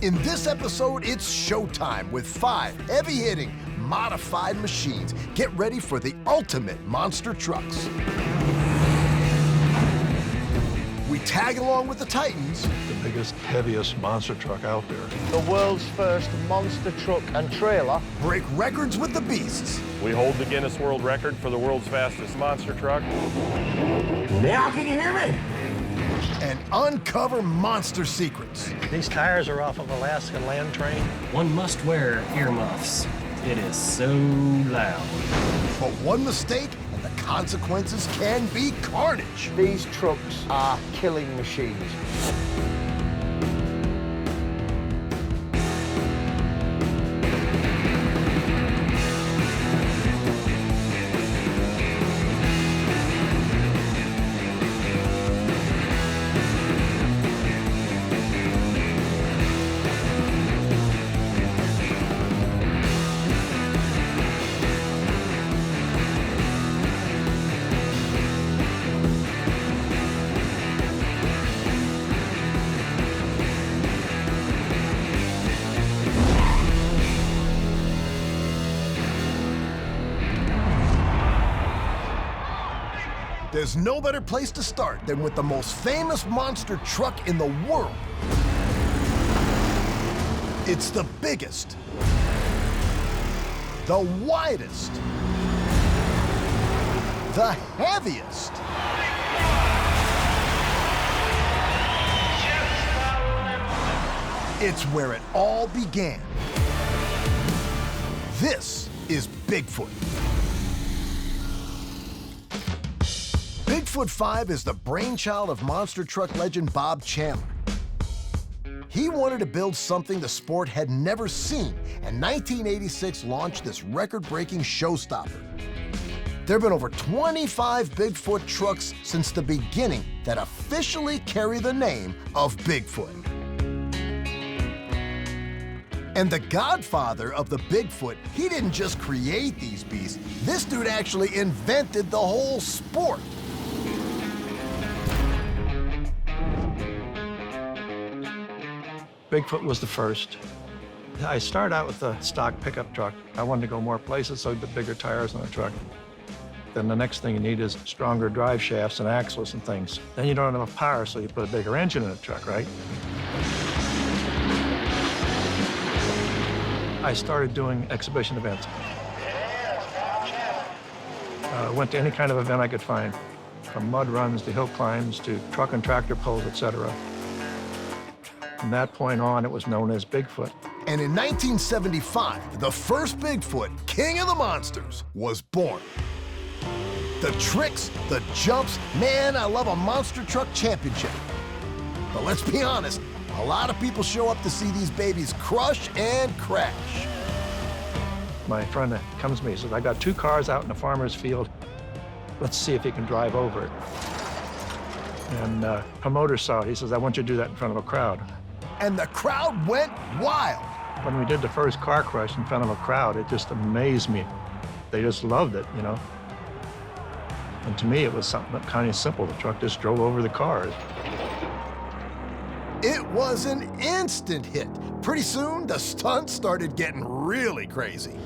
In this episode, it's showtime with 5 heavy-hitting, modified machines. Get ready for the ultimate monster trucks. We tag along with the Titans. The biggest, heaviest monster truck out there. The world's first monster truck and trailer. Break records with the beasts. We hold the Guinness World Record for the world's fastest monster truck. Now can you hear me? And uncover monster secrets. These tires are off of Alaska land train. One must wear earmuffs. It is so loud. But one mistake and the consequences can be carnage. These trucks are killing machines. There's no better place to start than with the most famous monster truck in the world. It's the biggest, the widest, the heaviest. It's where it all began. This is Bigfoot. Bigfoot 5 is the brainchild of monster truck legend Bob Chandler. He wanted to build something the sport had never seen, and 1986 launched this record-breaking showstopper. There have been over 25 Bigfoot trucks since the beginning that officially carry the name of Bigfoot. And the godfather of the Bigfoot, he didn't just create these beasts. This dude actually invented the whole sport. Bigfoot was the first. I started out with a stock pickup truck. I wanted to go more places, so I put bigger tires on the truck. Then the next thing you need is stronger drive shafts and axles and things. Then you don't have enough power, so you put a bigger engine in the truck, right? I started doing exhibition events. Went to any kind of event I could find, from mud runs to hill climbs to truck and tractor pulls, etc. From that point on, it was known as Bigfoot. And in 1975, the first Bigfoot, King of the Monsters, was born. The tricks, the jumps, man, I love a monster truck championship. But let's be honest, a lot of people show up to see these babies crush and crash. My friend comes to me, he says, I got 2 cars out in a farmer's field. Let's see if he can drive over it. And a promoter saw it. He says, I want you to do that in front of a crowd. And the crowd went wild. When we did the first car crush in front of a crowd, it just amazed me. They just loved it, you know. And to me, it was something kind of simple. The truck just drove over the cars. It was an instant hit. Pretty soon, the stunts started getting really crazy.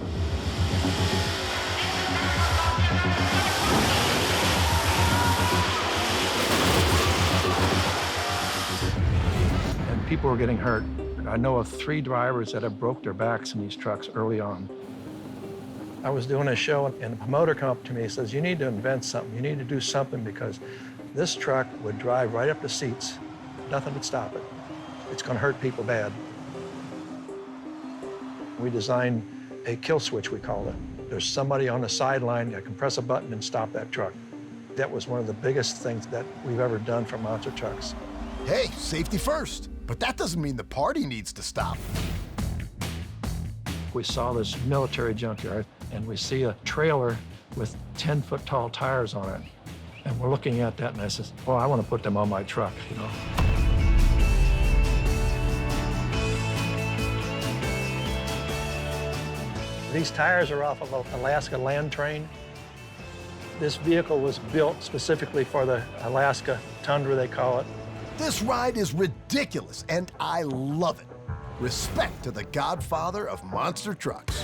And people were getting hurt. I know of 3 drivers that have broke their backs in these trucks early on. I was doing a show, and the promoter came up to me and says, you need to invent something. You need to do something because this truck would drive right up the seats. Nothing would stop it. It's going to hurt people bad. We designed a kill switch, we call it. There's somebody on the sideline that can press a button and stop that truck. That was one of the biggest things that we've ever done for monster trucks. Hey, safety first. But that doesn't mean the party needs to stop. We saw this military junkyard, and we see a trailer with 10-foot tall tires on it. And we're looking at that, and I said, well, I want to put them on my truck, you know. These tires are off of an Alaska land train. This vehicle was built specifically for the Alaska tundra, they call it. This ride is ridiculous, and I love it. Respect to the godfather of monster trucks.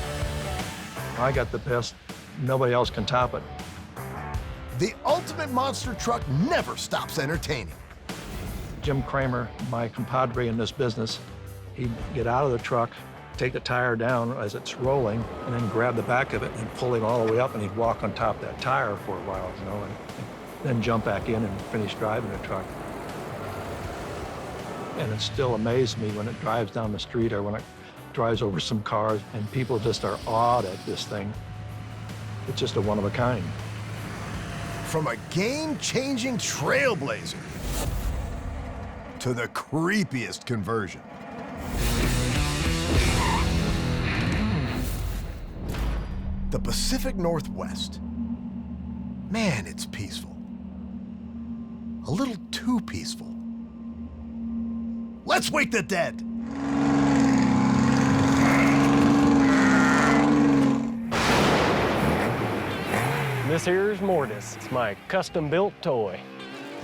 I got the best. Nobody else can top it. The ultimate monster truck never stops entertaining. Jim Kramer, my compadre in this business, he'd get out of the truck, take the tire down as it's rolling, and then grab the back of it and pull it all the way up, and he'd walk on top of that tire for a while, you know, and then jump back in and finish driving the truck. And it still amazes me when it drives down the street or when it drives over some cars, and people just are awed at this thing. It's just a one of a kind. From a game-changing trailblazer to the creepiest conversion. The Pacific Northwest. Man, it's peaceful. A little too peaceful. Let's wake the dead. This here is Mortis. It's my custom-built toy.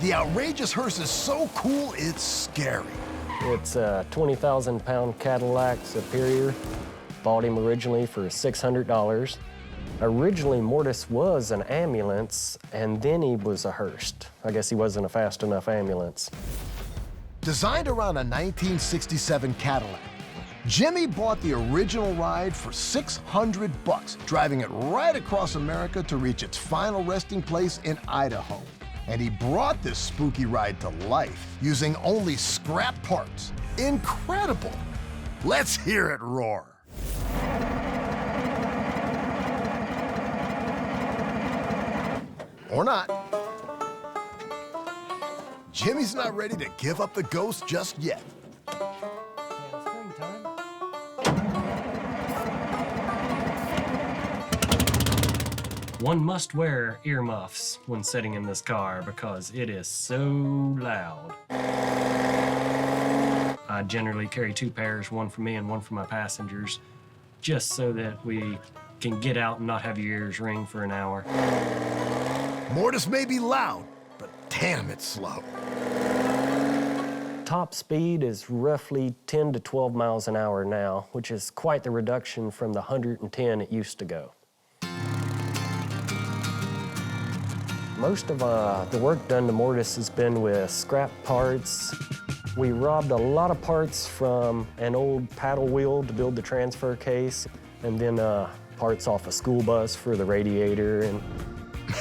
The outrageous hearse is so cool, it's scary. It's a 20,000-pound Cadillac Superior. Bought him originally for $600. Originally, Mortis was an ambulance, and then he was a hearse. I guess he wasn't a fast enough ambulance. Designed around a 1967 Cadillac, Jimmy bought the original ride for $600, driving it right across America to reach its final resting place in Idaho. And he brought this spooky ride to life using only scrap parts. Incredible! Let's hear it roar. Or not. Jimmy's not ready to give up the ghost just yet. One must wear earmuffs when sitting in this car because it is so loud. I generally carry 2 pairs, one for me and one for my passengers, just so that we can get out and not have your ears ring for an hour. Mortis may be loud, but damn, it's slow. Top speed is roughly 10 to 12 miles an hour now, which is quite the reduction from the 110 it used to go. Most of the work done to Mortis has been with scrap parts. We robbed a lot of parts from an old paddle wheel to build the transfer case, and then parts off a school bus for the radiator. And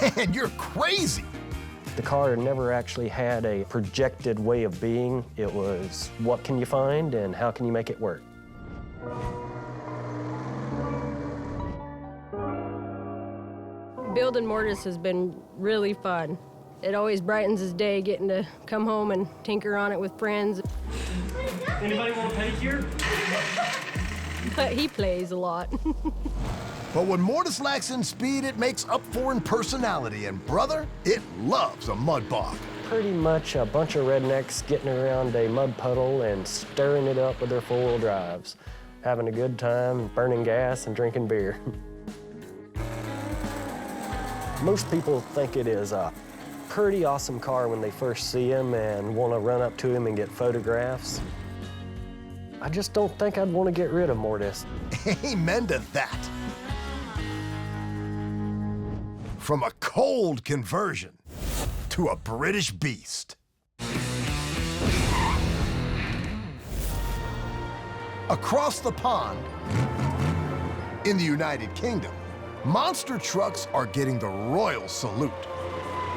Man, you're crazy! the car never actually had a projected way of being. It was, what can you find and how can you make it work? Building Mortis has been really fun. It always brightens his day getting to come home and tinker on it with friends. Anybody want a pedicure? But he plays a lot. But when Mortis lacks in speed, it makes up for in personality, and brother, it loves a mud bog. Pretty much a bunch of rednecks getting around a mud puddle and stirring it up with their four-wheel drives, having a good time, burning gas and drinking beer. Most people think it is a pretty awesome car when they first see him and want to run up to him and get photographs. I just don't think I'd want to get rid of Mortis. Amen to that. From a cold conversion to a British beast. Across the pond, in the United Kingdom, monster trucks are getting the royal salute.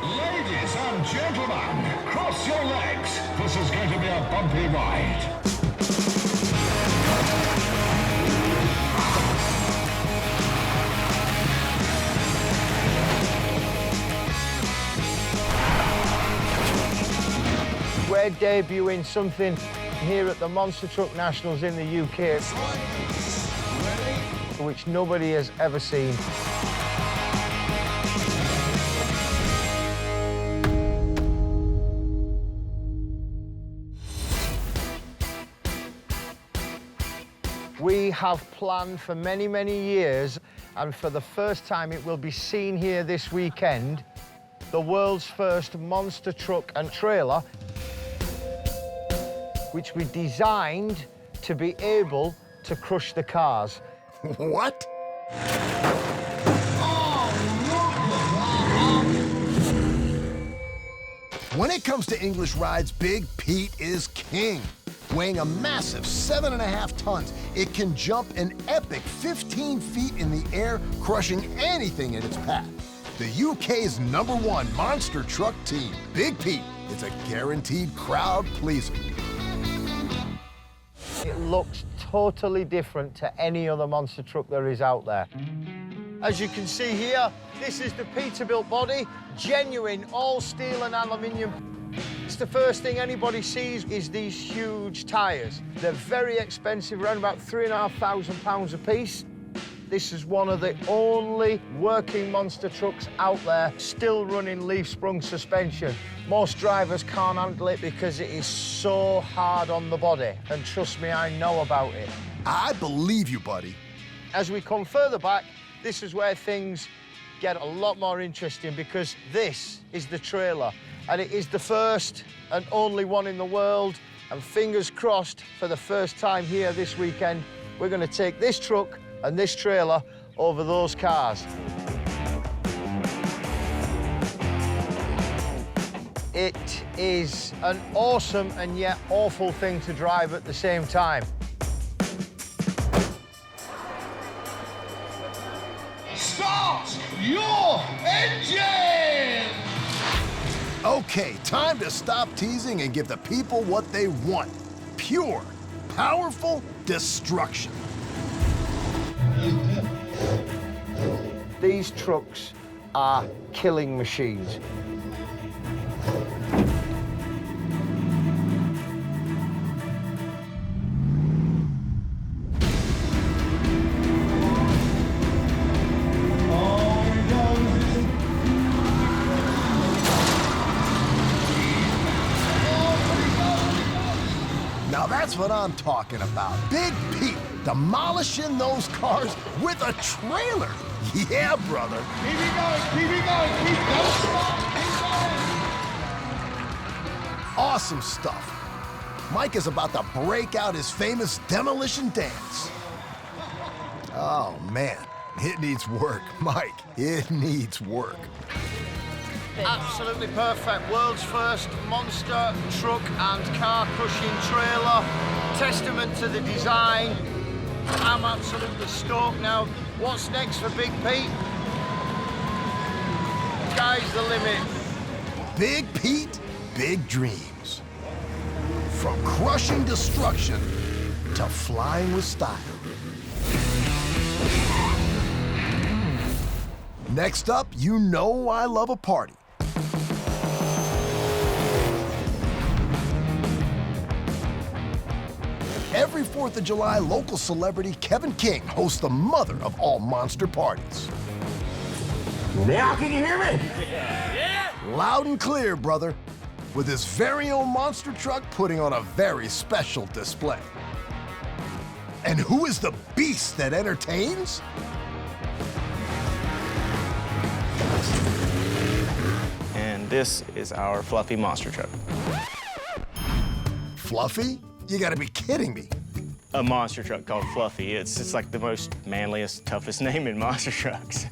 Ladies and gentlemen, cross your legs. This is going to be a bumpy ride. We're debuting something here at the Monster Truck Nationals in the UK, which nobody has ever seen. We have planned for many, many years, and for the first time it will be seen here this weekend, the world's first monster truck and trailer, which we designed to be able to crush the cars. What? When it comes to English rides, Big Pete is king. Weighing a massive 7.5 tons, it can jump an epic 15 feet in the air, crushing anything in its path. The UK's #1 monster truck team, Big Pete, is a guaranteed crowd pleaser. It looks totally different to any other monster truck there is out there. As you can see here, this is the Peterbilt body, genuine, all steel and aluminium. It's the first thing anybody sees is these huge tyres. They're very expensive, around about £3,500 a piece. This is one of the only working monster trucks out there still running leaf-sprung suspension. Most drivers can't handle it because it is so hard on the body. And trust me, I know about it. I believe you, buddy. As we come further back, this is where things get a lot more interesting because this is the trailer. And it is the first and only one in the world. And fingers crossed, for the first time here this weekend, we're going to take this truck and this trailer over those cars. It is an awesome and yet awful thing to drive at the same time. Start your engine! Okay, time to stop teasing and give the people what they want. Pure, powerful destruction. These trucks are killing machines. Now that's what I'm talking about. Big Pete demolishing those cars with a trailer. Yeah, brother. Keep it going, keep it going, don't stop, keep going. Awesome stuff. Mike is about to break out his famous demolition dance. Oh, man. It needs work, Mike. It needs work. Absolutely perfect. World's first monster truck and car crushing trailer. Testament to the design. I'm absolutely stoked now. What's next for Big Pete? Sky's the limit. Big Pete, big dreams. From crushing destruction to flying with style. Next up, you know I love a party. Every 4th of July, local celebrity Kevin King hosts the mother of all monster parties. Now can you hear me? Loud and clear, brother. With his very own monster truck putting on a very special display. And who is the beast that entertains? And this is our fluffy monster truck. Fluffy? You gotta be kidding me. A monster truck called Fluffy. It's like the most manliest, toughest name in monster trucks.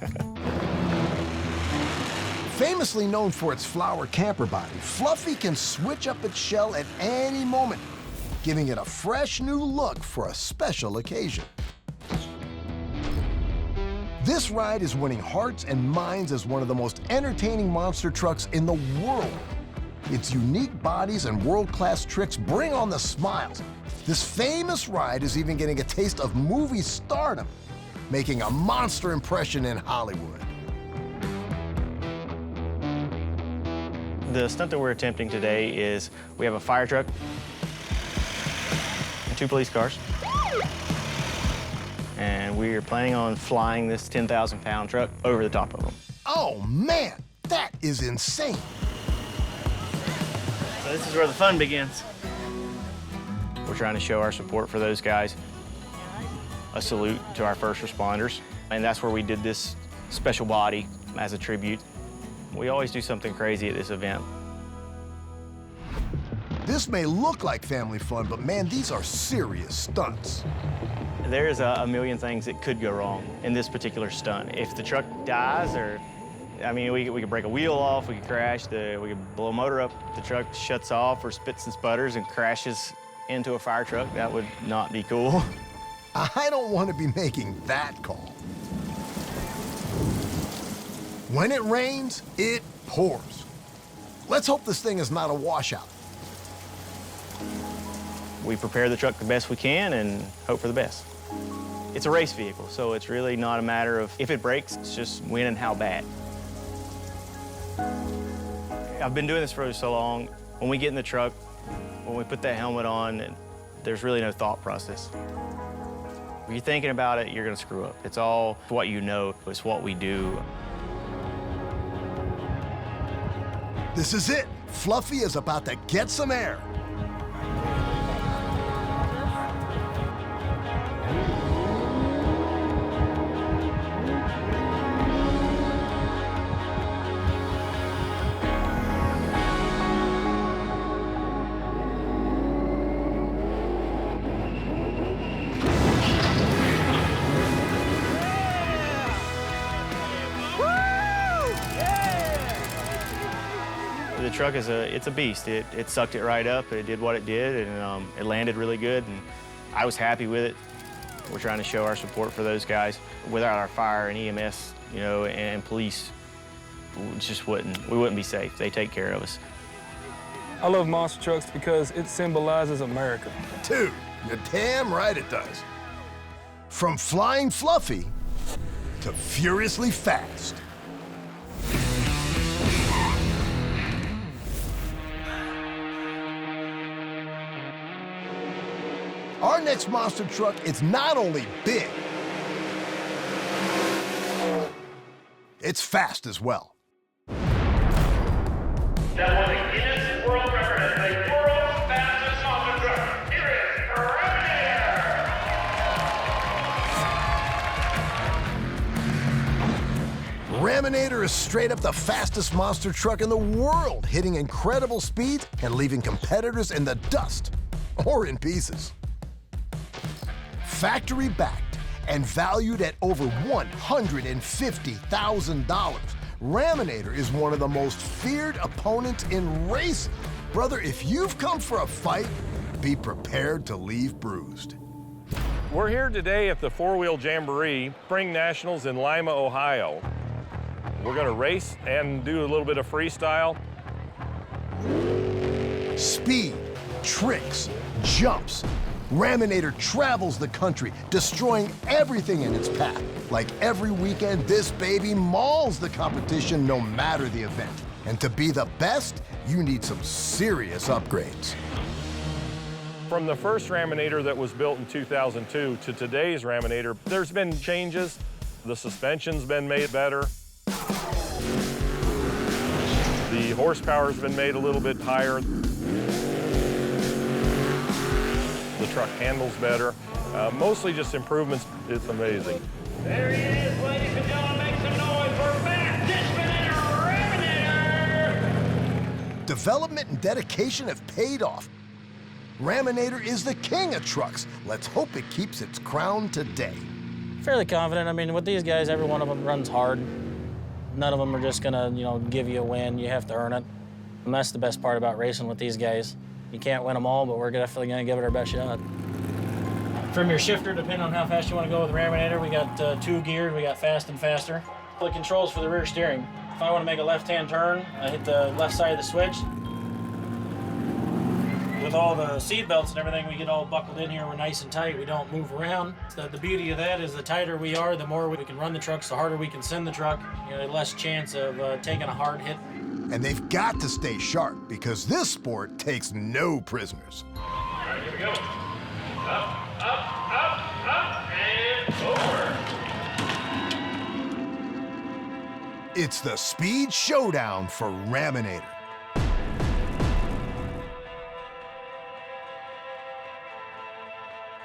Famously known for its flower camper body, Fluffy can switch up its shell at any moment, giving it a fresh new look for a special occasion. This ride is winning hearts and minds as one of the most entertaining monster trucks in the world. Its unique bodies and world-class tricks bring on the smiles. This famous ride is even getting a taste of movie stardom, making a monster impression in Hollywood. The stunt that we're attempting today is we have a fire truck and 2 police cars. And we are planning on flying this 10,000-pound truck over the top of them. Oh, man, that is insane. So this is where the fun begins. We're trying to show our support for those guys, a salute to our first responders, and that's where we did this special body as a tribute. We always do something crazy at this event. This This may look like family fun, but man, these are serious stunts. There's a million things that could go wrong in this particular stunt. If the truck dies, or, I mean, we could break a wheel off, we could crash, we could blow a motor up, the truck shuts off or spits and sputters and crashes into a fire truck. That would not be cool. I don't want to be making that call. When it rains, it pours. Let's hope this thing is not a washout. We prepare the truck the best we can and hope for the best. It's a race vehicle, so it's really not a matter of if it breaks, it's just when and how bad. I've been doing this for so long. When we get in the truck, when we put that helmet on, there's really no thought process. If you're thinking about it, you're gonna screw up. It's all what you know, it's what we do. This is it. Fluffy is about to get some air. The truck is it's a beast. It sucked it right up. It did what it did, and it landed really good, and I was happy with it. We're trying to show our support for those guys. Without our fire and EMS, you know, and police, we wouldn't be safe. They take care of us. I love monster trucks because it symbolizes America. Dude, you're damn right it does. From flying fluffy to furiously fast. Our next monster truck is not only big, it's fast as well. That was a Guinness World Record as the world's fastest monster truck. Here is Raminator! Raminator is straight up the fastest monster truck in the world, hitting incredible speeds and leaving competitors in the dust or in pieces. Factory backed and valued at over $150,000, Raminator is one of the most feared opponents in racing. Brother, if you've come for a fight, be prepared to leave bruised. We're here today at the Four-Wheel Jamboree Spring Nationals in Lima, Ohio. We're gonna race and do a little bit of freestyle. Speed, tricks, jumps. Raminator travels the country, destroying everything in its path. Like every weekend, this baby mauls the competition no matter the event. And to be the best, you need some serious upgrades. From the first Raminator that was built in 2002 to today's Raminator, there's been changes. The suspension's been made better. The horsepower's been made a little bit higher. The truck handles better. Mostly just improvements. It's amazing. There he is, ladies and gentlemen, make some noise for fastest Raminator! Development and dedication have paid off. Raminator is the king of trucks. Let's hope it keeps its crown today. Fairly confident. I mean, with these guys, every one of them runs hard. None of them are just gonna, you know, give you a win. You have to earn it. And that's the best part about racing with these guys. You can't win them all, but we're definitely gonna give it our best shot. From your shifter, depending on how fast you want to go with Raminator, we got 2 geared, we got fast and faster. The controls for the rear steering. If I want to make a left-hand turn, I hit the left side of the switch. With all the seat belts and everything, we get all buckled in here. We're nice and tight. We don't move around. The beauty of that is the tighter we are, the more we can run the trucks, the harder we can send the truck. You know, less chance of taking a hard hit. And they've got to stay sharp because this sport takes no prisoners. All right, here we go. Up, up, up, up, and over. It's the speed showdown for Raminator.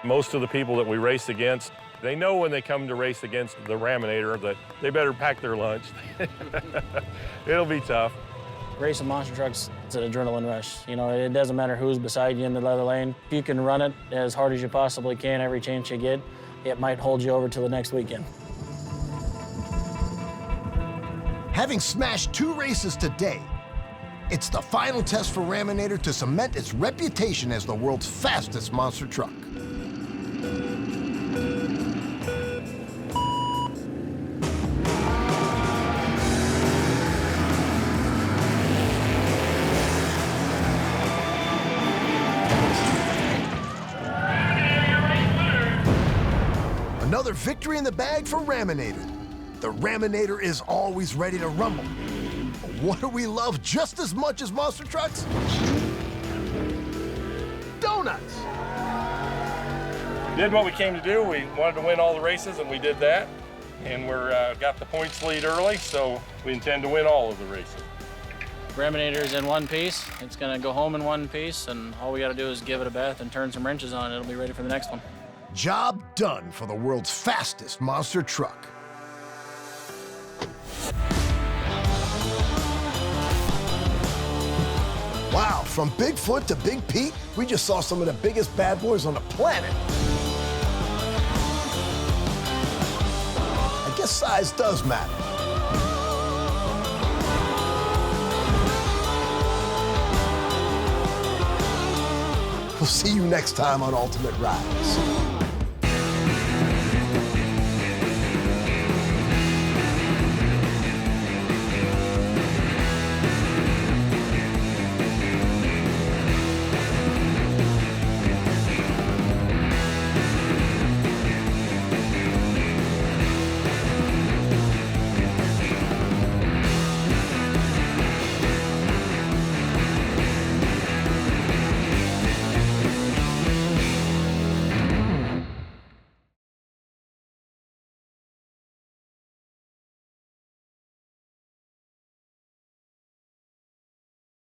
Most of the people that we race against, they know when they come to race against the Raminator that they better pack their lunch. It'll be tough. Racing monster trucks, It's an adrenaline rush. You know, it doesn't matter who's beside you in the other lane. If you can run it as hard as you possibly can every chance you get, it might hold you over till the next weekend. Having smashed 2 races today, it's the final test for Raminator to cement its reputation as the world's fastest monster truck. Another victory in the bag for Raminator. The Raminator is always ready to rumble. But what do we love just as much as monster trucks? Donuts! We did what we came to do. We wanted to win all the races, and we did that. And we're got the points lead early, so we intend to win all of the races. Raminator's in one piece. It's gonna go home in one piece, and all we gotta do is give it a bath and turn some wrenches on. It'll be ready for the next one. Job done for the world's fastest monster truck. Wow, from Bigfoot to Big Pete, we just saw some of the biggest bad boys on the planet. I guess size does matter. We'll see you next time on Ultimate Rides.